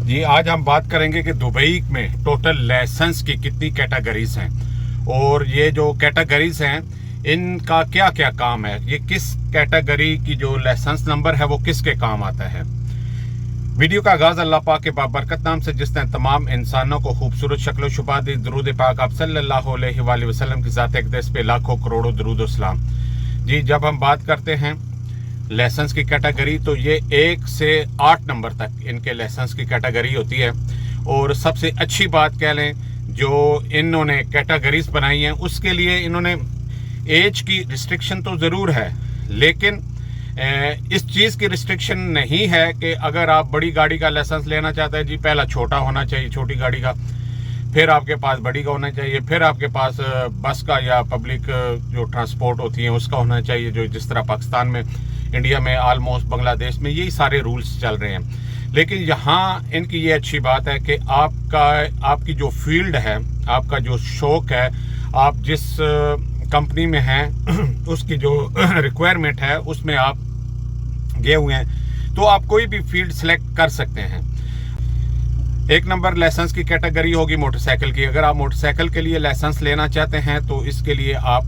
जी, आज हम बात करेंगे कि दुबई में टोटल लाइसेंस की कितनी कैटेगरीज हैं और ये जो कैटेगरीज हैं इनका क्या क्या काम है, ये किस कैटेगरी की जो लाइसेंस नंबर है वो किसके काम आता है। वीडियो का आगाज अल्लाह पाक के बाबरकत नाम से जिसने तमाम इंसानों को खूबसूरत शक्ल शुबा दी। दरूद पाक आप सल्लल्लाहु अलैहि वसल्लम की ज़ात अक़दस पे लाखों करोड़ों दरूद और सलाम। जी, जब हम बात करते हैं लाइसेंस की कैटेगरी तो ये 1 से 8 नंबर तक इनके लाइसेंस की कैटेगरी होती है। और सबसे अच्छी बात कह लें जो इन्होंने कैटेगरीज बनाई हैं उसके लिए इन्होंने एज की रिस्ट्रिक्शन तो ज़रूर है, लेकिन इस चीज़ की रिस्ट्रिक्शन नहीं है कि अगर आप बड़ी गाड़ी का लाइसेंस लेना चाहते हैं जी, पहला छोटा होना चाहिए छोटी गाड़ी का, फिर आपके पास बड़ी का होना चाहिए, फिर आपके पास बस का या पब्लिक जो ट्रांसपोर्ट होती है उसका होना चाहिए, जो जिस तरह पाकिस्तान में, इंडिया में, ऑलमोस्ट बांग्लादेश में यही सारे रूल्स चल रहे हैं। लेकिन यहाँ इनकी ये अच्छी बात है कि आपकी जो फील्ड है, आपका जो शौक है, आप जिस कंपनी में हैं उसकी जो रिक्वायरमेंट है उसमें आप गए हुए हैं तो आप कोई भी फील्ड सेलेक्ट कर सकते हैं। 1 नंबर लाइसेंस की कैटेगरी होगी मोटरसाइकिल की। अगर आप मोटरसाइकिल के लिए लाइसेंस लेना चाहते हैं तो इसके लिए आप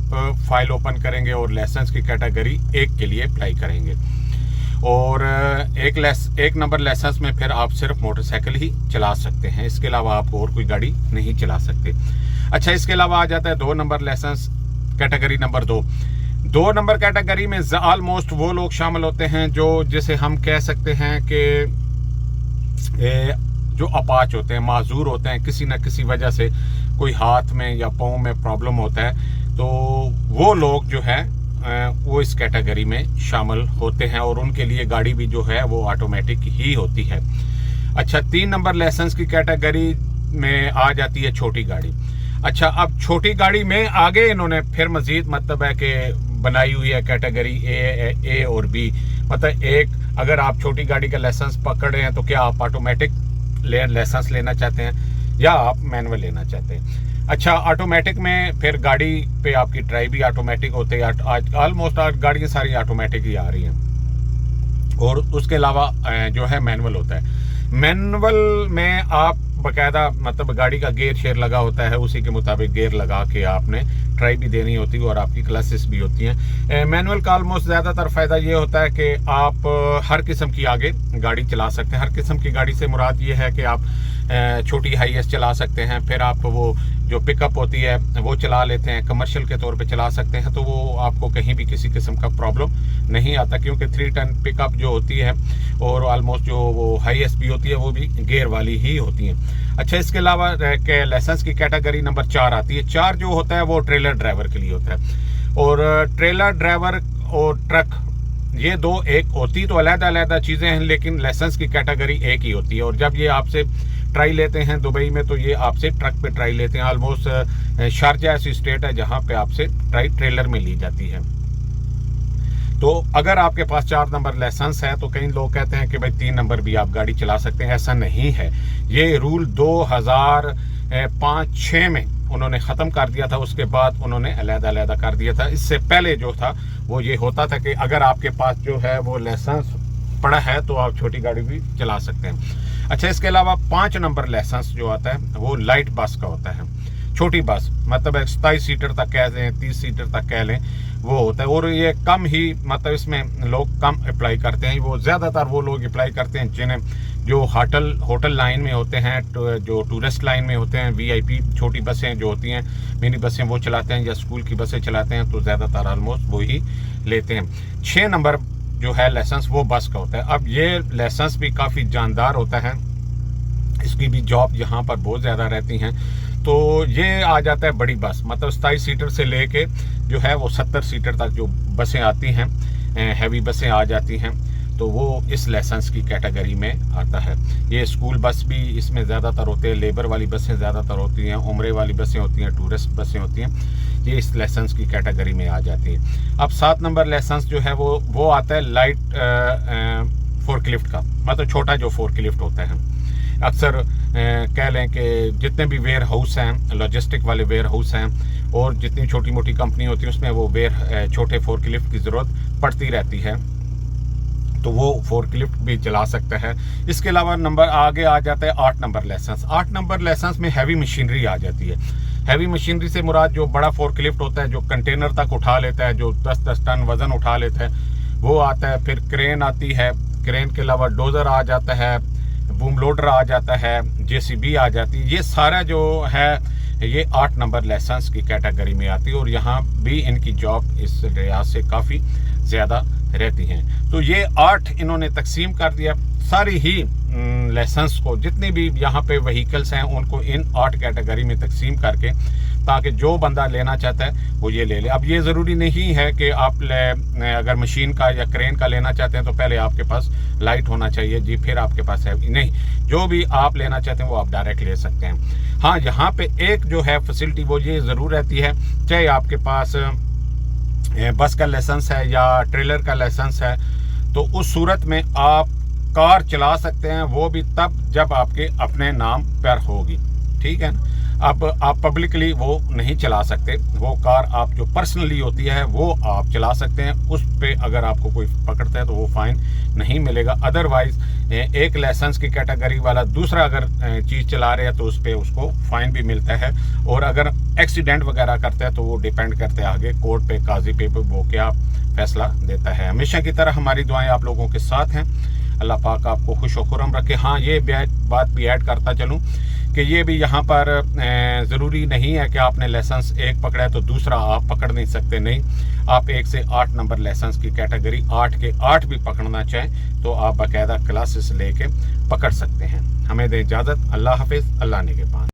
फाइल ओपन करेंगे और लाइसेंस की कैटेगरी 1 के लिए अप्लाई करेंगे और एक नंबर लाइसेंस में फिर आप सिर्फ मोटरसाइकिल ही चला सकते हैं, इसके अलावा आप और कोई गाड़ी नहीं चला सकते। अच्छा, इसके अलावा आ जाता है 2 number license category number 2 number category में ऑलमोस्ट वो लोग शामिल होते हैं जो जिसे हम कह सकते हैं कि जो अपाच होते हैं, माजूर होते हैं, किसी न किसी वजह से कोई हाथ में या पाँव में प्रॉब्लम होता है, तो वो लोग जो है वो इस कैटेगरी में शामिल होते हैं और उनके लिए गाड़ी भी जो है वो ऑटोमेटिक ही होती है। अच्छा, 3 नंबर लाइसेंस की कैटेगरी में आ जाती है छोटी गाड़ी। अच्छा, अब छोटी गाड़ी में आगे इन्होंने फिर मजीद मतलब है कि बनाई हुई है कैटेगरी ए और बी। मतलब अगर आप छोटी गाड़ी का लाइसेंस पकड़ रहे हैं तो क्या आप ऑटोमेटिक लाइसेंस लेना चाहते हैं या आप मैनुअल लेना चाहते हैं। अच्छा, ऑटोमेटिक में फिर गाड़ी पे आपकी ट्राई भी ऑटोमेटिक होते हैं, आज ऑलमोस्ट गाड़ियाँ सारी ऑटोमेटिक ही आ रही हैं। और उसके अलावा जो है मैनुअल होता है। मैनुअल में आप बाकायदा मतलब गाड़ी का गेयर शेयर लगा होता है, उसी के मुताबिक गेयर लगा के आपने ट्राई भी देनी होती है और आपकी क्लासेस भी होती हैं। मैनुअल का ऑलमोस्ट ज़्यादातर फ़ायदा ये होता है कि आप हर किस्म की आगे गाड़ी चला सकते हैं। हर किस्म की गाड़ी से मुराद ये है कि आप छोटी हाईएस चला सकते हैं, फिर आप वो जो पिकअप होती है वो चला लेते हैं, कमर्शियल के तौर पे चला सकते हैं, तो वो आपको कहीं भी किसी किस्म का प्रॉब्लम नहीं आता, क्योंकि 3 टन पिकअप जो होती है और ऑलमोस्ट जो वो हाईएस भी होती है वो भी गेयर वाली ही होती है। अच्छा, इसके अलावा लाइसेंस की कैटेगरी नंबर 4 आती है। 4 जो होता है वो ट्रेलर ड्राइवर के लिए होता है और ट्रेलर ड्राइवर और ट्रक ये दो एक होती तो अलग-अलग चीज़ें हैं, लेकिन लाइसेंस की कैटेगरी एक ही होती है। और जब ये आपसे ट्राई लेते हैं दुबई में तो ये आपसे ट्रक पे ट्राई लेते हैं। ऑलमोस्ट शारजा ऐसी स्टेट है जहाँ पे आपसे ट्राई ट्रेलर में ली जाती है। तो अगर आपके पास 4 नंबर लाइसेंस है तो कई लोग कहते हैं कि भाई 3 नंबर भी आप गाड़ी चला सकते हैं। ऐसा नहीं है, ये रूल 2005-6 में उन्होंने ख़त्म कर दिया था, उसके बाद उन्होंने अलग-अलग कर दिया था। इससे पहले जो था वो ये होता था कि अगर आपके पास जो है वो लाइसेंस पड़ा है तो आप छोटी गाड़ी भी चला सकते हैं। अच्छा, इसके अलावा 5 नंबर लाइसेंस जो आता है वो लाइट बस का होता है, छोटी बस, मतलब 27 सीटर तक कह लें, 30 सीटर तक कह लें, वो होता है। और ये कम ही मतलब इसमें लोग कम अप्लाई करते हैं। वो ज़्यादातर वो लोग अप्लाई करते हैं जिन्हें जो होटल लाइन में होते हैं, जो टूरिस्ट लाइन में होते हैं, VIP छोटी बसें जो होती हैं, मिनी बसें वो चलाते हैं या स्कूल की बसें चलाते हैं, तो ज़्यादातर ऑलमोस्ट वो ही लेते हैं। 6 नंबर जो है लाइसेंस वो बस का होता है। अब ये लाइसेंस भी काफ़ी जानदार होता है, इसकी भी जॉब यहाँ पर बहुत ज़्यादा रहती हैं। तो ये आ जाता है बड़ी बस, मतलब 27 सीटर से लेके जो है वो 70 सीटर तक जो बसें आती हैं, हैवी बसें आ जाती हैं, तो वो इस लाइसेंस की कैटेगरी में आता है। ये स्कूल बस भी इसमें ज़्यादातर होते हैं, लेबर वाली बसें ज़्यादातर होती हैं, उम्रे वाली बसें होती हैं, टूरिस्ट बसें होती हैं, ये इस लाइसेंस की कैटेगरी में आ जाती है। अब 7 नंबर लाइसेंस जो है वो आता है लाइट फोर्कलिफ्ट का, मतलब छोटा जो फोर्कलिफ्ट होता है। अक्सर कह लें कि जितने भी वेयर हाउस हैं, लॉजिस्टिक वाले वेयर हाउस हैं और जितनी छोटी मोटी कंपनी होती है उसमें वो छोटे फोर्कलिफ्ट की ज़रूरत पड़ती रहती है। तो वो फोर्कलिफ्ट भी चला सकता है। इसके अलावा नंबर आगे आ जाता है 8 नंबर लाइसेंस। 8 नंबर लाइसेंस में हैवी मशीनरी आ जाती है। हैवी मशीनरी से मुराद जो बड़ा फोर्कलिफ्ट होता है, जो कंटेनर तक उठा लेता है, जो 10-10 टन वजन उठा लेता है, वो आता है। फिर क्रेन आती है, क्रेन के अलावा डोजर आ जाता है, बूम लोडर आ जाता है, जेसीबी आ जाती है। ये सारा जो है ये 8 नंबर लाइसेंस की कैटेगरी में आती है और यहाँ भी इनकी जॉब इस रियाज से काफ़ी ज़्यादा रहती हैं। तो ये 8 इन्होंने तकसीम कर दिया। सारी ही लाइसेंस को, जितने भी यहाँ पे व्हीकल्स हैं, उनको इन 8 कैटेगरी में तकसीम करके, ताकि जो बंदा लेना चाहता है वो ये ले ले। अब ये ज़रूरी नहीं है कि आप अगर मशीन का या क्रेन का लेना चाहते हैं तो पहले आपके पास लाइट होना चाहिए जी, फिर आपके पास है नहीं। जो भी आप लेना चाहते हैं वो आप डायरेक्ट ले सकते हैं। हाँ, यहाँ पे एक जो है फैसिलिटी वो ये ज़रूर रहती है, चाहे आपके पास बस का लाइसेंस है या ट्रेलर का लाइसेंस है, तो उस सूरत में आप कार चला सकते हैं, वो भी तब जब आपके अपने नाम पर होगी, ठीक है ना। अब आप पब्लिकली वो नहीं चला सकते। वो कार आप जो पर्सनली होती है वो आप चला सकते हैं। उस पे अगर आपको कोई पकड़ता है तो वो फाइन नहीं मिलेगा। अदरवाइज एक लाइसेंस की कैटेगरी वाला दूसरा अगर चीज़ चला रहे हैं तो उस पर उसको फाइन भी मिलता है। और अगर एक्सीडेंट वगैरह करता है तो वो डिपेंड करते हैं आगे कोर्ट पे, काजी पे वो क्या फैसला देता है। हमेशा की तरह हमारी दुआएं आप लोगों के साथ हैं। अल्लाह पाक आपको खुश व खुर्रम रखे। हाँ, ये बात भी ऐड करता चलूँ कि ये भी यहाँ पर ज़रूरी नहीं है कि आपने लाइसेंस एक पकड़ा है तो दूसरा आप पकड़ नहीं सकते। नहीं, आप 1 से 8 नंबर लाइसेंस की कैटेगरी 8 के 8 भी पकड़ना चाहें तो आप बाकायदा क्लासेस लेके पकड़ सकते हैं। हमें दे इजाज़त। अल्लाह हाफिज़। अल्लाह ने के पास।